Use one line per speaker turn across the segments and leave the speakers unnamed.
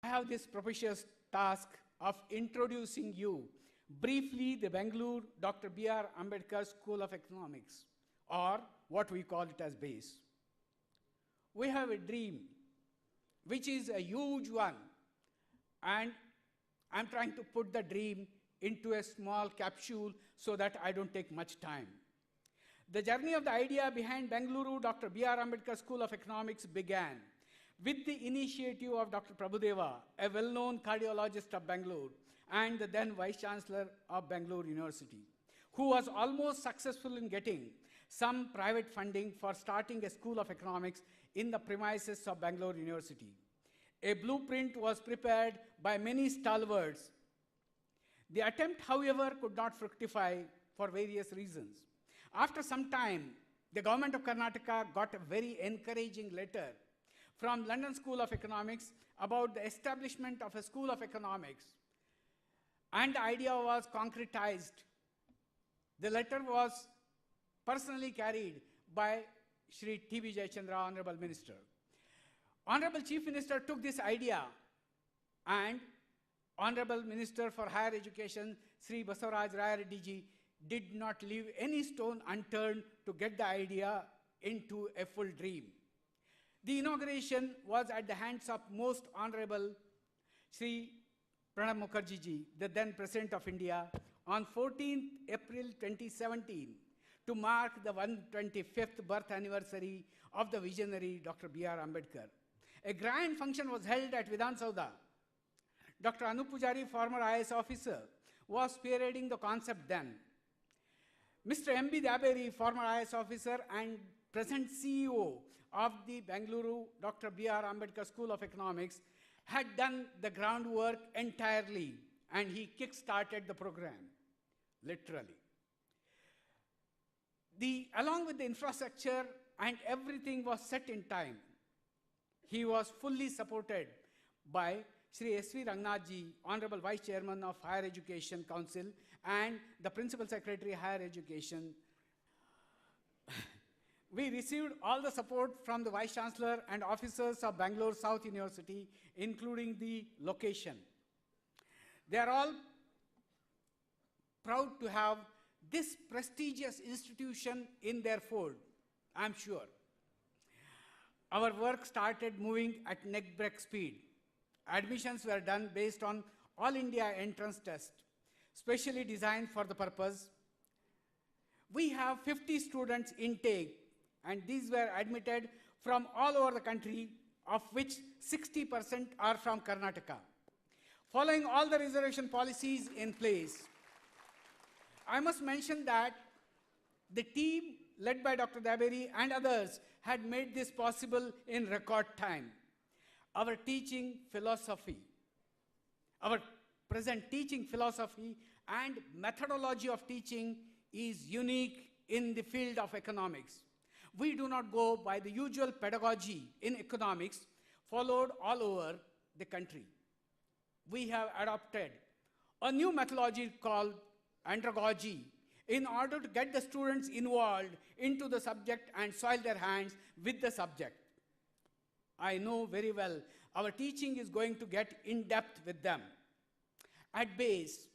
I have this propitious task of introducing you briefly the Bengaluru Dr. B.R. Ambedkar School of Economics, or what we call it as BASE. We have a dream, which is a huge one, and I'm trying to put the dream into a small capsule so that I don't take much time. The journey of the idea behind Bengaluru Dr. B.R. Ambedkar School of Economics began with the initiative of Dr. Prabhudeva, a well-known cardiologist of Bangalore and the then Vice-Chancellor of Bangalore University, who was almost successful in getting some private funding for starting a school of economics in the premises of Bangalore University. A blueprint was prepared by many stalwarts. The attempt, however, could not fructify for various reasons. After some time, the government of Karnataka got a very encouraging letter from London School of Economics about the establishment of a school of economics, and the idea was concretized. The letter was personally carried by Shri T.B. Jayachandra, Honorable Minister. Honorable Chief Minister took this idea, and Honorable Minister for Higher Education, Sri Basavaraj Raya ji, did not leave any stone unturned to get the idea into a full dream. The inauguration was at the hands of Most Honorable Sri Pranab Mukherjee ji, the then President of India, on 14th April 2017 to mark the 125th birth anniversary of the visionary Dr. B.R. Ambedkar. A grand function was held at Vidhan Sauda. Dr. Anup Pujari, former IAS officer, was spearheading the concept then. Mr. M.B. Daberi, former IAS officer and present CEO of the Bengaluru Dr. B.R. Ambedkar School of Economics, had done the groundwork entirely, and he kick-started the program, literally. Along with the infrastructure and everything was set in time. He was fully supported by Sri S.V. Rangnathji, Honorable Vice Chairman of Higher Education Council and the Principal Secretary Higher Education. We received all the support from the Vice Chancellor and officers of Bangalore South University, including the location. They are all proud to have this prestigious institution in their fold, I'm sure. Our work started moving at neck-break speed. Admissions were done based on All India entrance test, specially designed for the purpose. We have 50 students intake, and these were admitted from all over the country, of which 60% are from Karnataka. Following all the reservation policies in place, I must mention that the team led by Dr. Daberi and others had made this possible in record time. Our teaching philosophy, our present teaching philosophy and methodology of teaching is unique in the field of economics. We do not go by the usual pedagogy in economics followed all over the country. We have adopted a new methodology called andragogy in order to get the students involved into the subject and soil their hands with the subject. I know very well our teaching is going to get in depth with them. At base,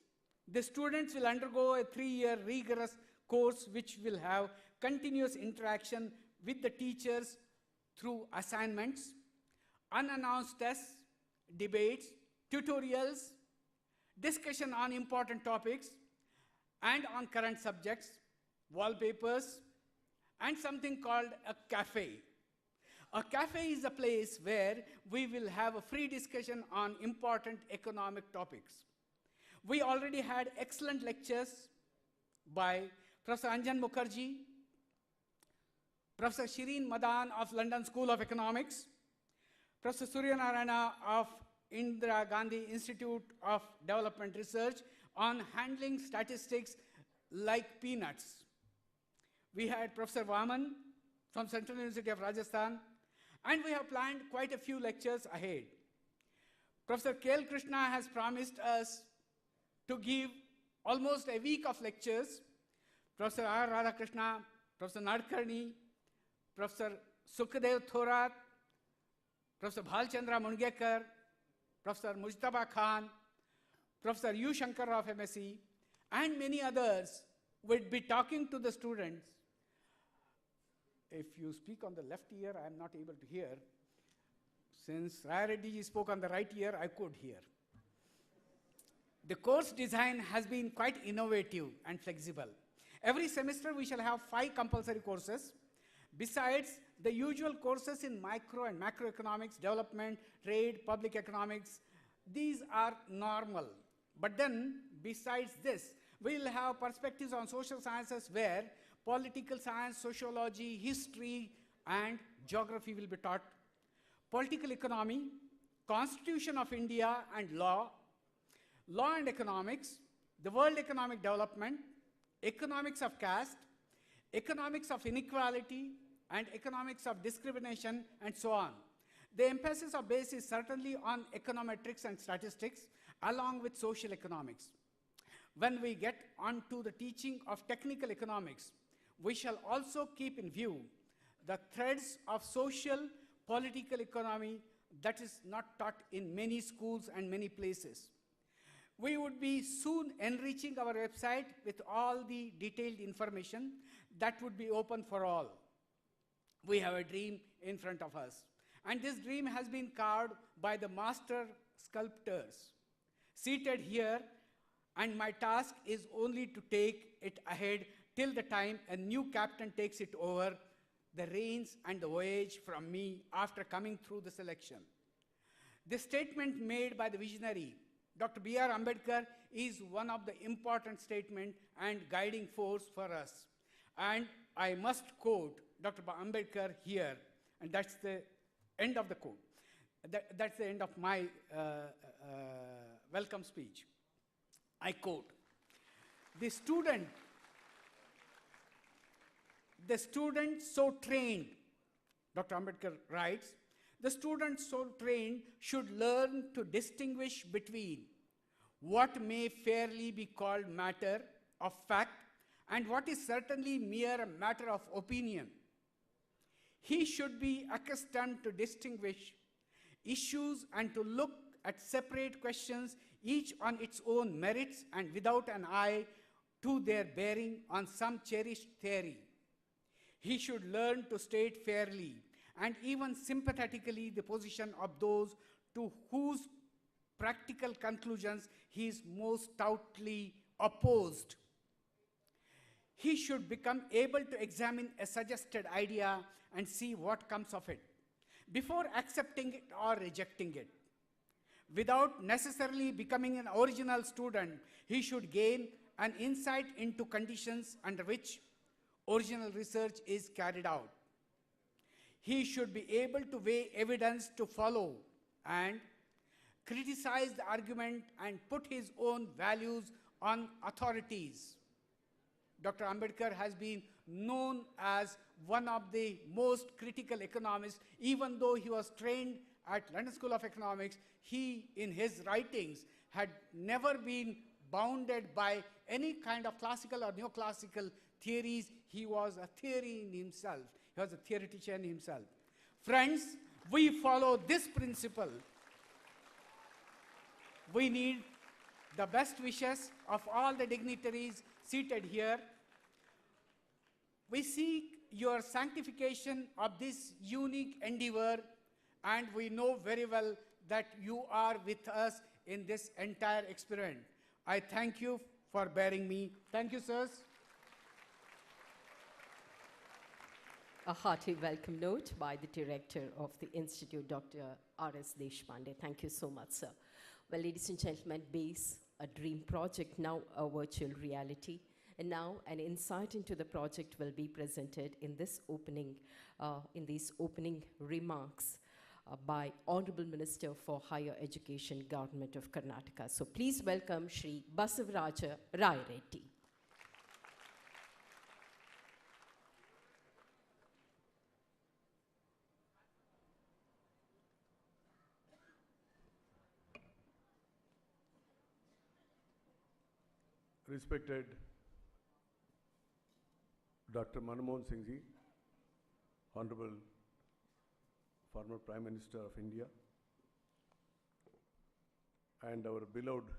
the students will undergo a 3-year rigorous course which will have continuous interaction with the teachers through assignments, unannounced tests, debates, tutorials, discussion on important topics and on current subjects, wallpapers, and something called a cafe. A cafe is a place where we will have a free discussion on important economic topics. We already had excellent lectures by Professor Anjan Mukherjee, Professor Shireen Madan of London School of Economics, Professor Surya Narayana of Indira Gandhi Institute of Development Research on handling statistics like peanuts. We had Professor Vaman from Central University of Rajasthan, and we have planned quite a few lectures ahead. Professor K.L. Krishna has promised us to give almost a week of lectures. Professor R. Radhakrishna, Professor Nadkarni, Professor Sukadev Thorat, Professor Bhalchandra Mungekar, Professor Mujtaba Khan, Professor U. Shankar of MSc, and many others would be talking to the students. If you speak on the left ear, I am not able to hear. Since Raya Reddy spoke on the right ear, I could hear. The course design has been quite innovative and flexible. Every semester we shall have 5 compulsory courses, besides the usual courses in micro and macroeconomics, development, trade, public economics. These are normal. But then, besides this, we will have perspectives on social sciences where political science, sociology, history, and geography will be taught. Political economy, Constitution of India and law, law and economics, the world economic development, economics of caste, economics of inequality, and economics of discrimination, and so on. The emphasis of base is certainly on econometrics and statistics, along with social economics. When we get onto the teaching of technical economics, we shall also keep in view the threads of social, political economy that is not taught in many schools and many places. We would be soon enriching our website with all the detailed information that would be open for all. We have a dream in front of us, and this dream has been carved by the master sculptors seated here, and my task is only to take it ahead till the time a new captain takes it over the reins and the voyage from me after coming through the selection. The statement made by the visionary, Dr. B.R. Ambedkar, is one of the important statements and guiding force for us. And I must quote Dr. Ambedkar here, and that's the end of the quote. That's the end of my welcome speech. I quote, the student so trained, Dr. Ambedkar writes, the student so trained should learn to distinguish between what may fairly be called matter of fact and what is certainly mere matter of opinion. He should be accustomed to distinguish issues and to look at separate questions, each on its own merits and without an eye to their bearing on some cherished theory. He should learn to state fairly and even sympathetically the position of those to whose practical conclusions he is most stoutly opposed. He should become able to examine a suggested idea and see what comes of it before accepting it or rejecting it. Without necessarily becoming an original student, he should gain an insight into conditions under which original research is carried out. He should be able to weigh evidence to follow and criticize the argument and put his own values on authorities. Dr. Ambedkar has been known as one of the most critical economists. Even though he was trained at London School of Economics, he, in his writings, had never been bounded by any kind of classical or neoclassical theories. He was a theory in himself. He was a theoretician himself. Friends, we follow this principle. We need the best wishes of all the dignitaries seated here. We seek your sanctification of this unique endeavor, and we know very well that you are with us in this entire experiment. I thank you for bearing me. Thank you, sirs.
A hearty welcome note by the director of the Institute, Dr. R.S. Deshpande. Thank you so much, sir. Well, ladies and gentlemen, BASE, a dream project, now a virtual reality. And now an insight into the project will be presented in this opening, in these opening remarks by Honorable Minister for Higher Education, Government of Karnataka. So please welcome Shri Basavaraja Raya Reddy.
Respected Dr. Manmohan Singh Ji, Honorable former Prime Minister of India, and our beloved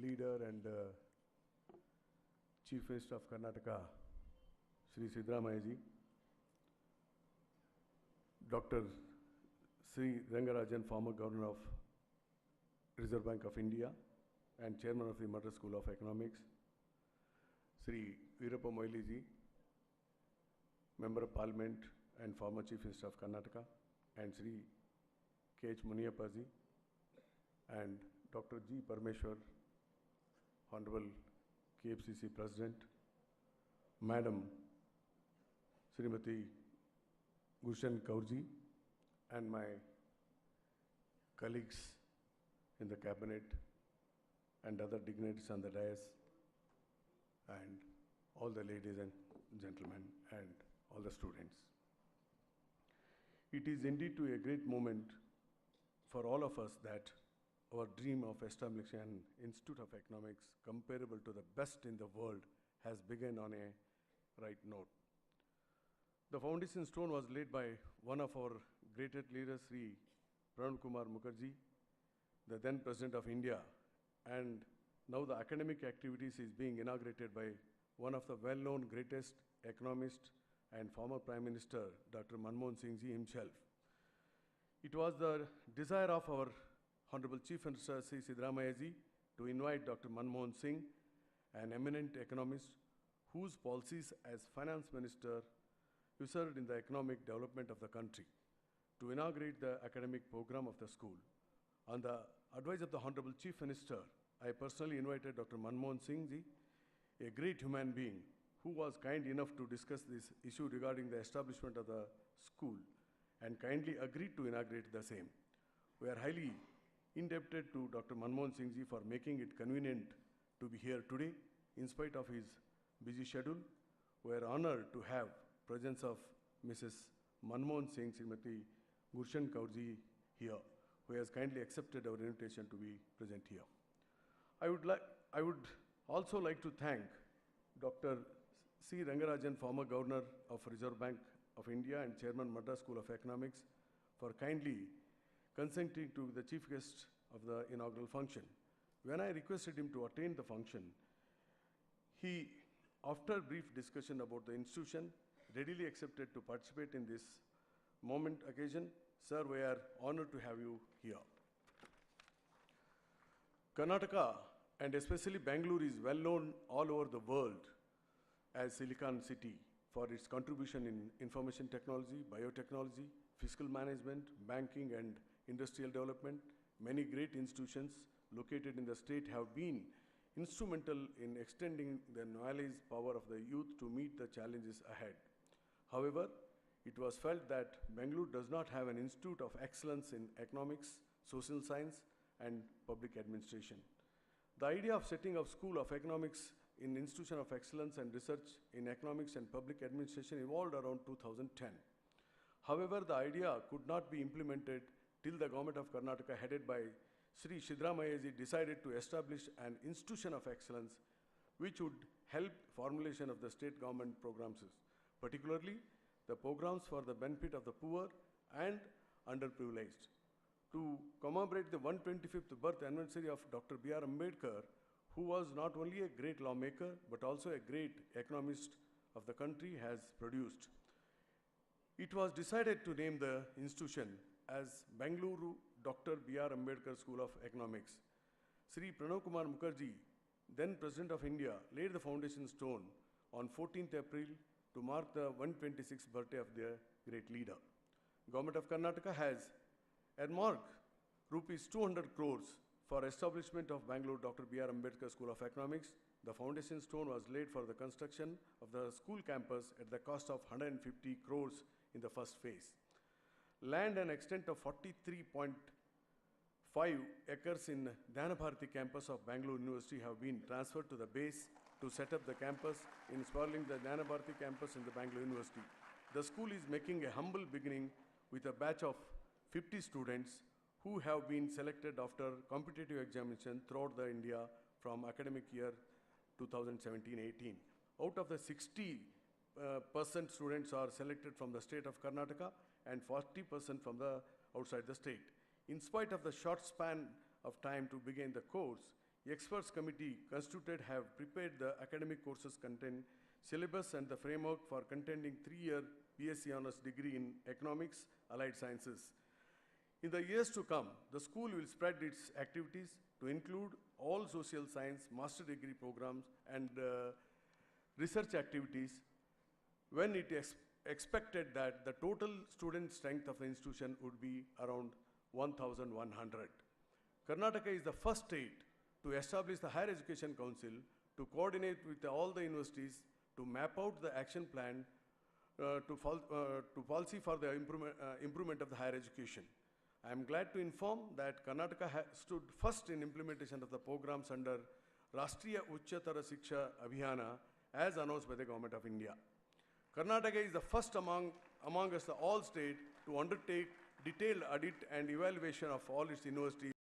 leader and Chief Minister of Karnataka, Sri Siddaramaiah ji, Dr. Sri Rangarajan, former Governor of Reserve Bank of India and Chairman of the Madras School of Economics, Sri Veerappa Moily ji, Member of Parliament and former Chief Minister of Karnataka, and Sri K.H. Muniyappa ji, and Dr. G. Parmeshwar, Honorable KFCC President, Madam Srimati Gulshan Kaurji, and my colleagues in the cabinet and other dignitaries on the dais, and all the ladies and gentlemen and all the students. It is indeed a great moment for all of us that our dream of establishing an Institute of Economics comparable to the best in the world has begun on a right note. The foundation stone was laid by one of our greatest leaders, Sri Pranab Kumar Mukherjee, the then President of India, and now the academic activities is being inaugurated by one of the well-known greatest economist and former Prime Minister, Dr. Manmohan Singh ji himself. It was the desire of our Honorable Chief Minister Sri Siddaramaiah ji to invite Dr. Manmohan Singh, an eminent economist whose policies as Finance Minister ushered in the economic development of the country, to inaugurate the academic program of the school. On the advice of the Honorable Chief Minister, I personally invited Dr. Manmohan Singh ji, a great human being who was kind enough to discuss this issue regarding the establishment of the school and kindly agreed to inaugurate the same. We are highly indebted to Dr. Manmohan Singh ji for making it convenient to be here today in spite of his busy schedule. We are honored to have presence of Mrs. Manmohan Singh, Srimati Gulshan Kaurji here, who has kindly accepted our invitation to be present here. I would also like to thank Dr. C. Rangarajan, former Governor of Reserve Bank of India and Chairman Madras School of Economics, for kindly consenting to the chief guest of the inaugural function. When I requested him to attend the function, he, after brief discussion about the institution, readily accepted to participate in this moment occasion. Sir, we are honored to have you here. Karnataka, and especially Bengaluru, is well known all over the world as Silicon City for its contribution in information technology, biotechnology, fiscal management, banking and industrial development. Many great institutions located in the state have been instrumental in extending the knowledge power of the youth to meet the challenges ahead. However, it was felt that Bengaluru does not have an institute of excellence in economics, social science, and public administration. The idea of setting up School of Economics in Institution of Excellence and Research in Economics and Public Administration evolved around 2010. However, the idea could not be implemented till the government of Karnataka, headed by Sri Siddaramaiah ji, decided to establish an Institution of Excellence which would help formulation of the state government programs, particularly the programs for the benefit of the poor and underprivileged. To commemorate the 125th birth anniversary of Dr. B.R. Ambedkar, who was not only a great lawmaker but also a great economist of the country has produced, it was decided to name the institution as Bengaluru Dr. B.R. Ambedkar School of Economics. Sri Pranab Kumar Mukherjee, then President of India, laid the foundation stone on 14th April to mark the 126th birthday of their great leader. Government of Karnataka has earmarked rupees 200 crores for establishment of Bengaluru Dr. B.R. Ambedkar School of Economics. The foundation stone was laid for the construction of the school campus at the cost of 150 crores in the first phase. Land and extent of 43.5 acres in Dhanabharati campus of Bengaluru University have been transferred to the base to set up the campus in sprawling the Dhanabharati campus in the Bengaluru University. The school is making a humble beginning with a batch of 50 students who have been selected after competitive examination throughout the India from academic year 2017-18. Out of the 60% students are selected from the state of Karnataka and 40% from the outside the state. In spite of the short span of time to begin the course, the experts committee constituted have prepared the academic courses content, syllabus and the framework for contending 3-year BSc Honours degree in Economics, Allied Sciences. In the years to come, the school will spread its activities to include all social science, master degree programs and research activities when it is expected that the total student strength of the institution would be around 1,100. Karnataka is the first state to establish the Higher Education Council to coordinate with all the universities to map out the action plan to policy for the improvement of the higher education. I am glad to inform that Karnataka stood first in implementation of the programs under Rashtriya Uchchatara Shiksha Abhiyana as announced by the Government of India. Karnataka is the first among us all states to undertake detailed audit and evaluation of all its universities